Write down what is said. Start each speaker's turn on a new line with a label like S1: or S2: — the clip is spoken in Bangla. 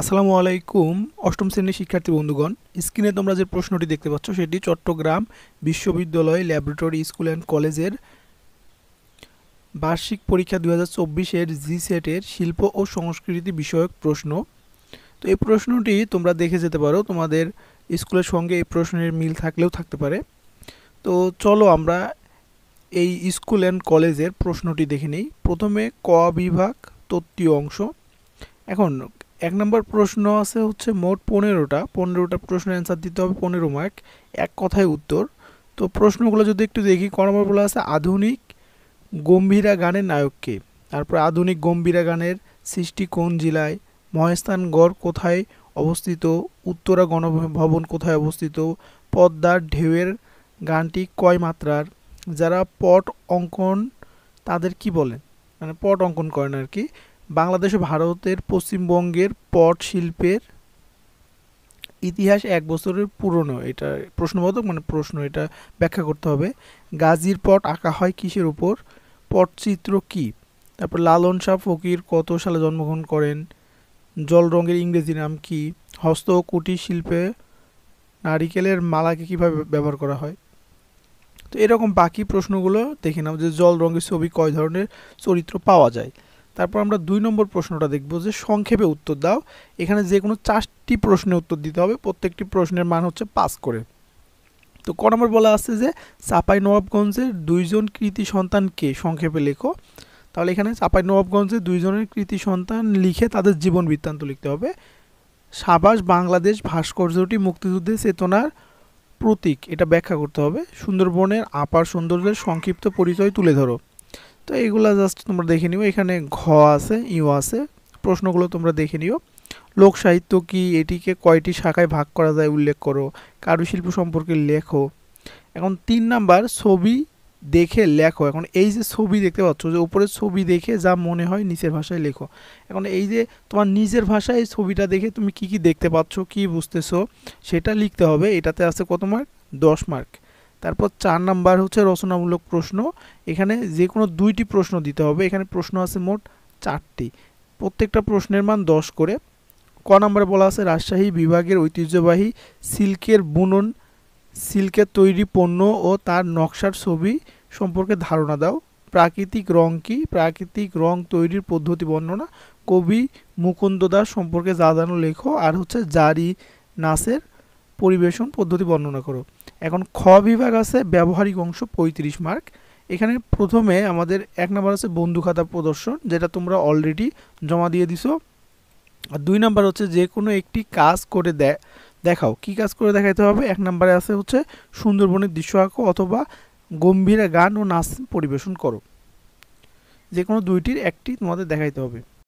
S1: আসসালামু আলাইকুম অষ্টম শ্রেণীর শিক্ষার্থী বন্ধুগণ, স্ক্রিনে তোমরা যে প্রশ্নটি দেখতে পাচ্ছ সেটি চট্টগ্রাম বিশ্ববিদ্যালয় ল্যাবরেটরি স্কুল অ্যান্ড কলেজের বার্ষিক পরীক্ষা 2024-এর জিসেটের শিল্প ও সংস্কৃতি বিষয়ক প্রশ্ন। তো এই প্রশ্নটি তোমরা দেখে যেতে পারো, তোমাদের স্কুলের সঙ্গে এই প্রশ্নের মিল থাকলেও থাকতে পারে। তো চলো আমরা এই স্কুল অ্যান্ড কলেজের প্রশ্নটি দেখে নিই। প্রথমে ক বিভাগ তত্ত্বীয় অংশ। এখন 1 নম্বর প্রশ্ন আছে হচ্ছে মোট 15টা প্রশ্নের অ্যান্সার দিতে হবে, 15 মার্ক, এক কথায় উত্তর। তো প্রশ্নগুলো যদি একটু দেখি, ক নম্বর বলা আছে আধুনিক গম্ভীরা গানের নায়ক কে। তারপর আধুনিক গম্ভীরা গানের সৃষ্টি কোন জেলায়, মহেস্থানগড় কোথায় অবস্থিত, উত্তরা গণভবন কোথায় অবস্থিত, পদ্মার ঢেউয়ের গানটি কয় মাত্রার, যারা পট অঙ্কন তাদের কি বলেন, মানে পট অঙ্কন করেন আর কি। বাংলাদেশ ও ভারতের পশ্চিমবঙ্গের পট শিল্পের ইতিহাস 1 বছরের পুরনো। এটা প্রশ্নবোধক, মানে প্রশ্ন, এটা ব্যাখ্যা করতে হবে। গাজীর পট আঁকা হয় কিসের উপর, পটচিত্র কি। তারপর লালন শাহ ফকির কত সালে জন্মগ্রহণ করেন, জল রঙের ইংরেজি নাম কি, হস্ত ও কুটির শিল্পে নারিকেলের মালাকে কিভাবে ব্যবহার করা হয়। তো এরকম বাকি প্রশ্নগুলো দেখে নাও, যে জল রঙের ছবি কয় ধরনের চরিত্র পাওয়া যায়। তারপর আমরা 2 নম্বর প্রশ্নটা দেখব, যে সংক্ষেপে উত্তর দাও। এখানে যে কোনো 4টি প্রশ্নের উত্তর দিতে হবে, প্রত্যেকটি প্রশ্নের মান হচ্ছে 5 করে। তো ক নম্বর বলা আছে যে চাঁপাইনবাবগঞ্জের 2 জন কৃতি সন্তানকে সংক্ষেপে লেখো। তাহলে এখানে চাঁপাইনবাবগঞ্জের 2 জনের কৃতি সন্তান লিখে তাদের জীবন বৃত্তান্ত লিখতে হবে। সাবাস বাংলাদেশ ভাস্কর্যটি মুক্তিযুদ্ধের চেতনার প্রতীক, এটা ব্যাখ্যা করতে হবে। সুন্দরবনের আপার সৌন্দর্যের সংক্ষিপ্ত পরিচয় তুলে ধরো। তো এইগুলা জাস্ট তোমরা দেখে নিও, এখানে ঘ আছে, ইউ আছে, প্রশ্নগুলো তোমরা দেখে নিও। লোক সাহিত্য কি, এটিকে কয়টি শাখায় ভাগ করা যায় উল্লেখ করো। কারুশিল্প সম্পর্কে লেখো। এখন 3 নাম্বার ছবি দেখে লেখো। এখন এই যে ছবি দেখতে পাচ্ছ, যে উপরে ছবি দেখে যা মনে হয় নিচের ভাষায় লেখো। এখন এই যে তোমার নিজের ভাষায় এই ছবিটা দেখে তুমি কি কি দেখতে পাচ্ছ, কি বুঝতেছো, সেটা লিখতে হবে। এটাতে আছে কত মার্ক, 10 মার্ক। তারপর 4 নাম্বার হচ্ছে রচনামূলক প্রশ্ন। এখানে যে কোনো 2টি প্রশ্ন দিতে হবে। এখানে প্রশ্ন আছে মোট 4টি, প্রত্যেকটা প্রশ্নের মান 10 করে। ক নম্বরে বলা আছে রাজশাহী বিভাগের ঐতিহ্যবাহী সিল্কের বুনন, সিল্কের তৈরি পণ্য ও তার নকশার ছবি সম্পর্কে ধারণা দাও। প্রাকৃতিক রং কি, প্রাকৃতিক রং তৈরির পদ্ধতি বর্ণনা। কবি মুকুন্দ দাস সম্পর্কে যা জানো লেখো। আর হচ্ছে জারি নাচের পরিবেশন পদ্ধতি বর্ণনা করো। এখন খ বিভাগ আছে ব্যবহারিক অংশ, 35 মার্ক। এখানে প্রথমে আমাদের 1 নম্বর আছে বন্ধু খাতা প্রদর্শন, যেটা তোমরা অলরেডি জমা দিয়ে দিছো। আর 2 নাম্বার হচ্ছে যে কোনো একটি কাজ করে দেখাও। কি কাজ করে দেখাইতে হবে। 1 নম্বরে আছে হচ্ছে সুন্দরবনের দৃশ্য আঁকো অথবা গম্ভীরা গান ও নাচ পরিবেশন করো। যে কোনো 2টির একটি তোমাদের দেখাইতে হবে।